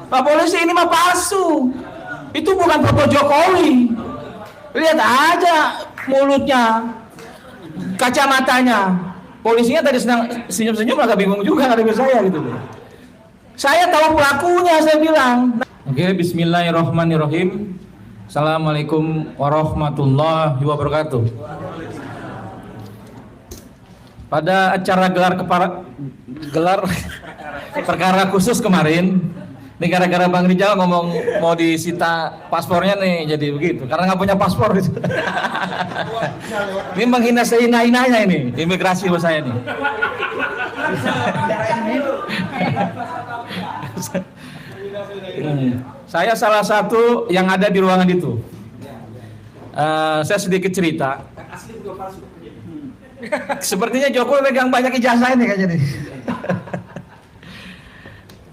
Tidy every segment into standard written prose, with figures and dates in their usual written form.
Pak Polisi, ini mah palsu. Itu bukan foto Jokowi. Lihat aja mulutnya, kacamatanya. Polisinya tadi sedang senyum-senyum, agak bingung juga ngadepin saya gitu. Saya tahu pelakunya, saya bilang. Oke, bismillahirrahmanirrahim. Assalamualaikum warahmatullahi wabarakatuh. Pada acara gelar perkara khusus kemarin, ini gara-gara Bang Rijal ngomong mau disita paspornya nih, jadi begitu. Karena nggak punya paspor gitu. Ini menghina sehina-hinanya ini, imigrasi buat saya nih. Saya salah satu yang ada di ruangan itu. Saya sedikit cerita. Sepertinya Jokowi pegang banyak ijazah ini kayaknya nih.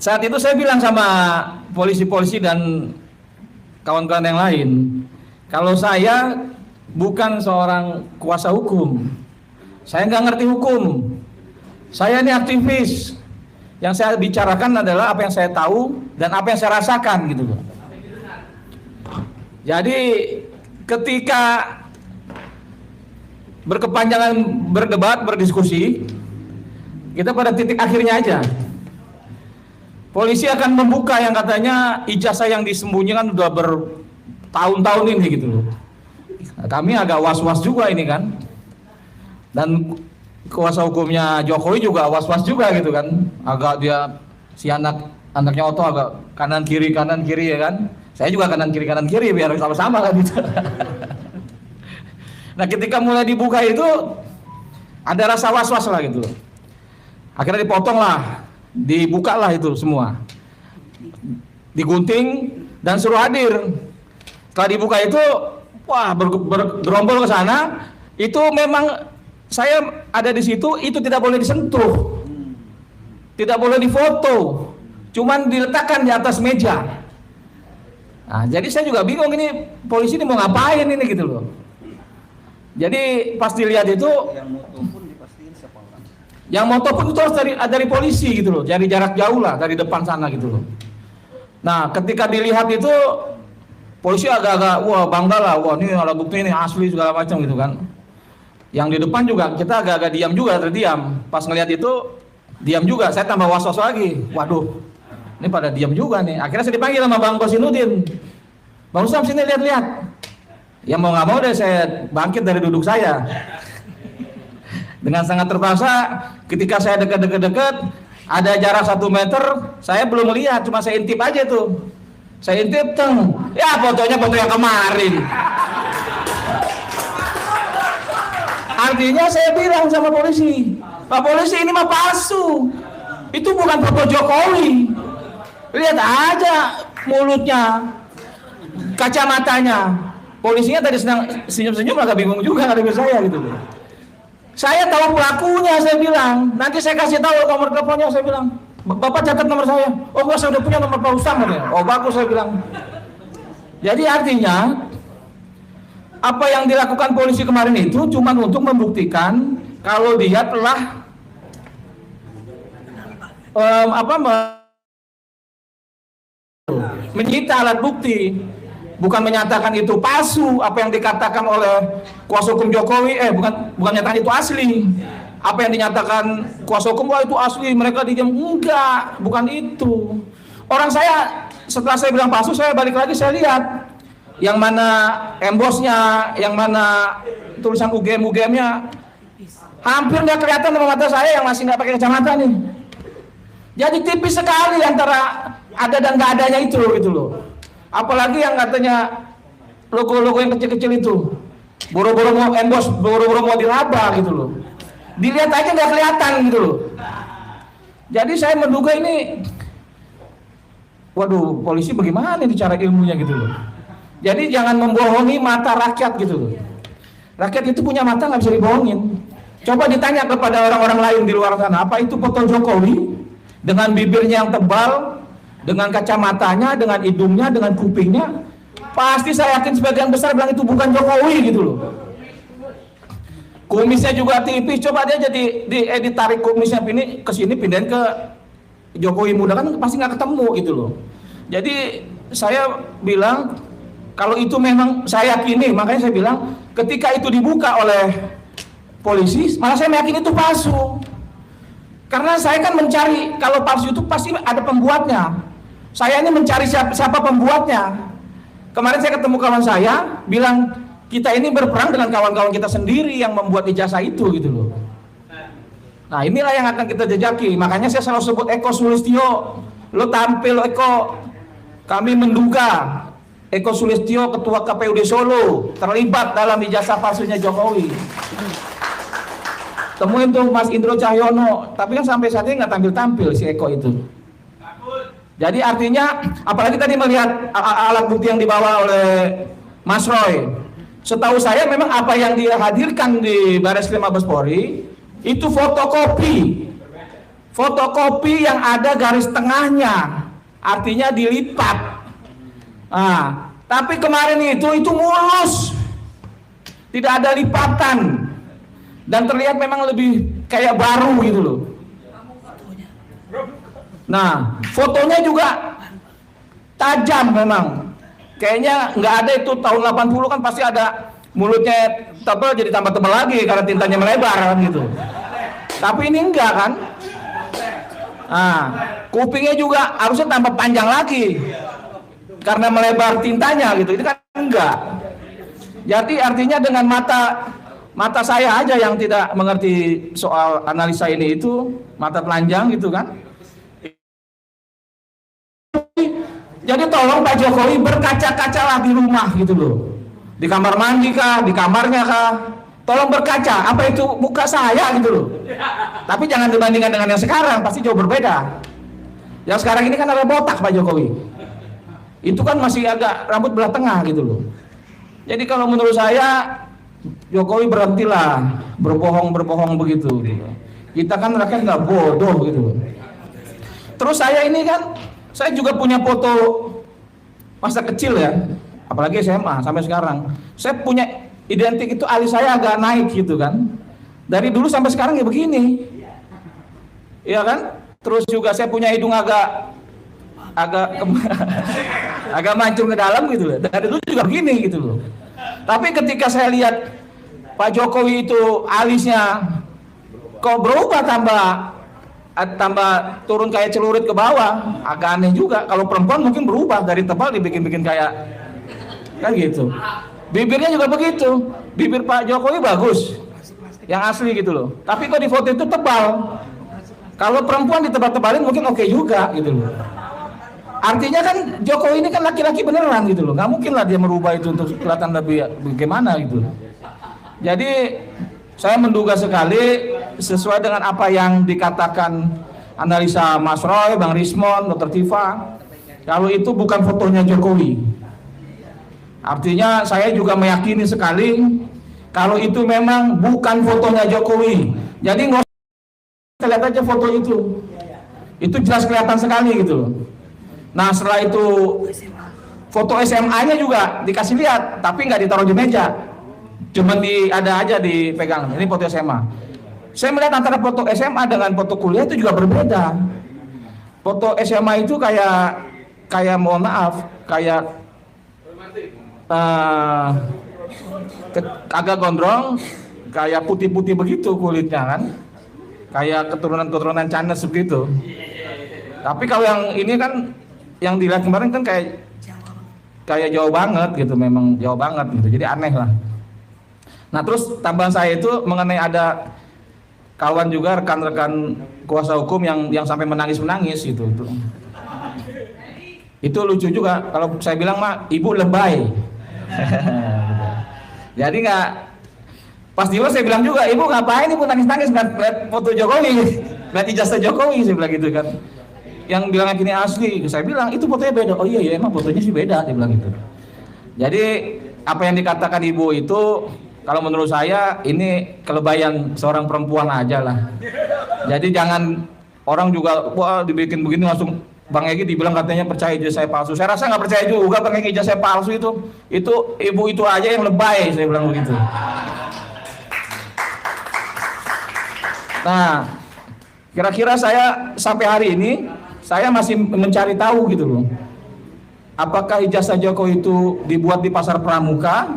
Saat itu saya bilang sama polisi-polisi dan kawan-kawan yang lain, kalau saya bukan seorang kuasa hukum, saya nggak ngerti hukum, saya ini aktivis. Yang saya bicarakan adalah apa yang saya tahu dan apa yang saya rasakan gitu loh. Jadi ketika berkepanjangan berdebat, berdiskusi, kita pada titik akhirnya aja. Polisi akan membuka yang katanya ijazah yang disembunyikan udah bertahun-tahun ini gitu loh. Nah, kami agak was-was juga ini kan. Dan kuasa hukumnya Jokowi juga was-was juga gitu kan. Agak dia si anaknya Otto agak kanan kiri ya kan. Saya juga kanan kiri biar sama-sama kan gitu. Nah, ketika mulai dibuka itu ada rasa was-was lah gitu. Akhirnya dipotong lah, dibuka lah itu semua, digunting dan suruh hadir. Setelah dibuka itu, wah bergerombol ke sana. Itu memang saya ada di situ, itu tidak boleh disentuh, tidak boleh difoto, cuman diletakkan di atas meja. Nah, jadi saya juga bingung ini polisi ini mau ngapain ini gitu loh. Jadi pas dilihat itu, yang moto pun itu harus dari polisi gitu loh, dari jarak jauh lah, dari depan sana gitu loh. Nah, ketika dilihat itu, polisi agak-agak, wah bangga lah, wah ini alat bukti ini asli segala macam gitu kan. Yang di depan juga kita agak-agak diam juga, terdiam. Pas ngelihat itu, diam juga, saya tambah was-was lagi. Waduh, ini pada diam juga nih. Akhirnya saya dipanggil sama Bang Kosinudin. Bang Usam sini lihat-lihat. Ya mau nggak mau deh saya bangkit dari duduk saya. Dengan sangat terpaksa, ketika saya dekat, ada jarak 1 meter, saya belum melihat, cuma saya intip aja tuh. Saya intip, ya fotonya foto yang kemarin. Artinya saya bilang sama polisi, Pak Polisi, ini mah palsu. Itu bukan foto Jokowi. Lihat aja mulutnya, kacamatanya. Polisinya tadi sedang senyum-senyum, agak bingung juga ngadepin saya gitu loh. Saya tahu pelakunya, saya bilang. Nanti saya kasih tahu nomor teleponnya, saya bilang. Bapak catat nomor saya. Oh, enggak, saya udah punya nomor Pak Usam katanya. Oh, bagus, saya bilang. Jadi artinya apa yang dilakukan polisi kemarin itu cuma untuk membuktikan kalau dia telah menyita alat bukti. Bukan menyatakan itu palsu apa yang dikatakan oleh kuasa hukum Jokowi, bukan nyatakan itu asli. Apa yang dinyatakan kuasa hukum, wah itu asli, mereka diam, enggak, bukan itu. Orang saya setelah saya bilang palsu, saya balik lagi, saya lihat yang mana embosnya, yang mana tulisan UGM-nya, hampir nggak kelihatan sama mata saya yang masih nggak pakai kacamata nih. Jadi tipis sekali antara ada dan nggak adanya itu gitu loh. Apalagi yang katanya logo-logo yang kecil-kecil itu, boro-boro mau embos, boro-boro mau diraba gitu loh. Dilihat aja nggak kelihatan gitu loh. Jadi saya menduga ini, waduh, polisi bagaimana ini cara ilmunya gitu loh. Jadi jangan membohongi mata rakyat gitu loh. Rakyat itu punya mata, nggak bisa dibohongin. Coba ditanya kepada orang-orang lain di luar sana, apa itu foto Jokowi dengan bibirnya yang tebal, dengan kacamatanya, dengan hidungnya, dengan kupingnya, pasti saya yakin sebagian besar bilang itu bukan Jokowi gitu loh. Kumisnya juga tipis, coba dia jadi diedit tarik kumisnya ini ke sini, pindahin ke Jokowi muda, kan pasti nggak ketemu gitu loh. Jadi saya bilang kalau itu memang saya yakini, makanya saya bilang ketika itu dibuka oleh polisi, malah saya meyakini itu palsu. Karena saya kan mencari, kalau palsu itu pasti ada pembuatnya. Saya ini mencari siapa pembuatnya. Kemarin saya ketemu kawan saya, bilang kita ini berperang dengan kawan-kawan kita sendiri yang membuat ijazah itu gitu loh. Nah inilah yang akan kita jejaki. Makanya saya selalu sebut Eko Sulistyo. Lo tampil Eko. Kami menduga Eko Sulistyo, Ketua KPUD Solo, terlibat dalam ijazah palsunya Jokowi. Temuin tuh Mas Indro Cahyono, tapi kan sampai saat ini nggak tampil-tampil si Eko itu. Jadi artinya, apalagi tadi melihat alat bukti yang dibawa oleh Mas Roy. Setahu saya memang apa yang dia hadirkan di Bareskrim Mabes Polri itu fotokopi. Fotokopi yang ada garis tengahnya, artinya dilipat. Nah, tapi kemarin itu mulus, tidak ada lipatan, dan terlihat memang lebih kayak baru gitu loh. Nah, fotonya juga tajam memang. Kayaknya nggak ada itu tahun 80 kan pasti ada mulutnya tebal jadi tambah tebal lagi karena tintanya melebar kan gitu. Tapi ini enggak kan? Nah, kupingnya juga harusnya tambah panjang lagi karena melebar tintanya gitu. Itu kan enggak. Jadi artinya dengan mata saya aja yang tidak mengerti soal analisa ini itu, mata telanjang gitu kan. Jadi tolong Pak Jokowi berkaca-kacalah di rumah gitu loh. Di kamar mandi kah, di kamarnya kah. Tolong berkaca, apa itu muka saya gitu loh. Tapi jangan dibandingkan dengan yang sekarang, pasti jauh berbeda. Yang sekarang ini kan ada botak Pak Jokowi. Itu kan masih agak rambut belah tengah gitu loh. Jadi kalau menurut saya Jokowi berhentilah berbohong begitu gitu. Kita kan rakyat nggak bodoh gitu. Terus saya ini kan, saya juga punya foto masa kecil ya, apalagi SMA sampai sekarang. Saya punya identik itu, alis saya agak naik gitu kan. Dari dulu sampai sekarang ya begini. Iya kan? Terus juga saya punya hidung agak agak mancung ke dalam gitu loh. Dari dulu juga begini gitu loh. Tapi ketika saya lihat Pak Jokowi itu alisnya kok berubah tambah turun kayak celurit ke bawah, agak aneh juga. Kalau perempuan mungkin berubah dari tebal dibikin kayak kan gitu. Bibirnya juga begitu. Bibir Pak Jokowi bagus, yang asli gitu loh. Tapi kok di foto itu tebal. Kalau perempuan ditebal-tebalin mungkin oke juga gitu loh. Artinya kan Jokowi ini kan laki-laki beneran gitu loh. Nggak mungkin lah dia merubah itu untuk kelihatan lebih bagaimana gitu. Jadi saya menduga sekali sesuai dengan apa yang dikatakan analisa Mas Roy, Bang Rismon, Dr. Tifa, kalau itu bukan fotonya Jokowi. Artinya saya juga meyakini sekali kalau itu memang bukan fotonya Jokowi. Jadi nggak usah lihat aja foto itu jelas kelihatan sekali gitu. Nah setelah itu foto SMA-nya juga dikasih lihat, tapi nggak ditaruh di meja. Cuman ada aja dipegang. Ini foto SMA. Saya melihat antara foto SMA dengan foto kuliah itu juga berbeda. Foto SMA itu kayak mohon maaf, kayak agak gondrong, kayak putih-putih begitu kulitnya kan. Kayak keturunan Chinese begitu. Tapi kalau yang ini kan yang dilihat kemarin kan kayak jauh banget gitu, memang jauh banget gitu. Jadi aneh lah. Nah terus tambahan saya itu mengenai ada kawan juga rekan-rekan kuasa hukum yang sampai menangis gitu. Itu lucu juga kalau saya bilang mah ibu lebay. Jadi nggak pas di saya bilang juga ibu ngapain ibu nangis-nangis ngeliat foto Jokowi, ngeliat ijazah Jokowi, saya bilang gitu kan. Yang bilang gini asli, saya bilang itu fotonya beda. Oh iya ya emang fotonya sih beda, dia bilang gitu. Jadi apa yang dikatakan ibu itu kalau menurut saya ini kelebayan seorang perempuan aja lah. Jadi jangan orang juga wah dibikin begini langsung Bang Egy dibilang katanya percaya ijazah saya palsu. Saya rasa nggak percaya juga Bang Egy ijazah saya palsu itu ibu itu aja yang lebay, saya bilang begitu. Nah, kira-kira saya sampai hari ini saya masih mencari tahu gitu loh. apakah ijazah Jokowi itu dibuat di pasar pramuka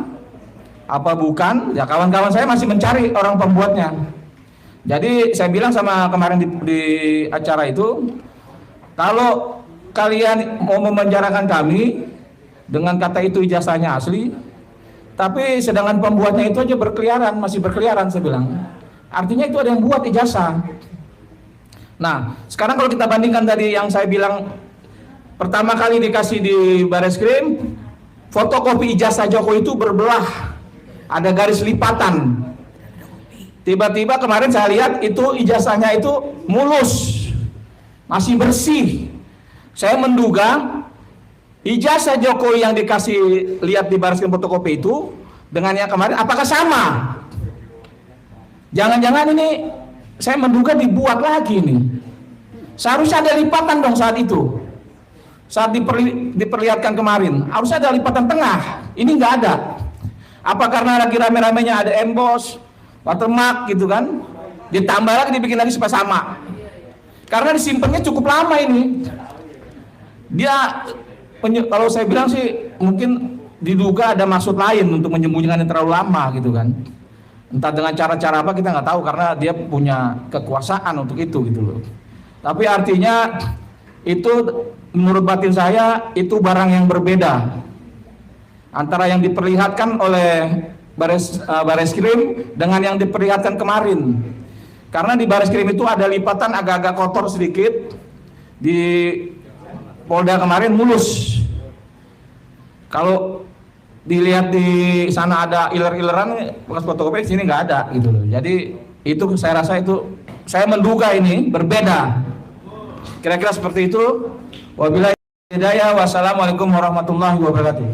apa bukan? Ya kawan-kawan saya masih mencari orang pembuatnya. Jadi saya bilang sama kemarin di acara itu, kalau kalian mau memenjarakan kami dengan kata itu ijazahnya asli, tapi sedangkan pembuatnya itu aja berkeliaran, masih berkeliaran, saya bilang. Artinya itu ada yang buat ijazah. Nah, sekarang kalau kita bandingkan tadi yang saya bilang pertama kali dikasih di Bareskrim, fotokopi ijazah Jokowi itu berbelah, ada garis lipatan. Tiba-tiba kemarin saya lihat itu ijazahnya itu mulus, masih bersih. Saya menduga ijazah Jokowi yang dikasih lihat di Bareskrim fotokopi itu dengan yang kemarin apakah sama? Jangan-jangan ini saya menduga dibuat lagi nih. Seharusnya ada lipatan dong saat itu. Saat diperlihatkan kemarin, harusnya ada lipatan tengah. Ini nggak ada. Apa karena lagi rame-ramenya ada emboss, watermark gitu kan? Ditambah lagi, dibikin lagi supaya sama. Karena disimpannya cukup lama ini. Dia kalau saya bilang sih mungkin diduga ada maksud lain untuk menyembunyikan yang terlalu lama gitu kan. Entah dengan cara-cara apa kita nggak tahu, karena dia punya kekuasaan untuk itu gitu loh. Tapi artinya itu menurut batin saya itu barang yang berbeda antara yang diperlihatkan oleh Bareskrim dengan yang diperlihatkan kemarin. Karena di Bareskrim itu ada lipatan agak-agak kotor sedikit, di Polda kemarin mulus. Kalau dilihat di sana ada iler-ileran bekas fotokopi, sini nggak ada gitu loh. Jadi itu saya rasa itu, saya menduga ini berbeda. Kira-kira seperti itu. Wabillahi hidayah. Wassalamualaikum warahmatullahi wabarakatuh.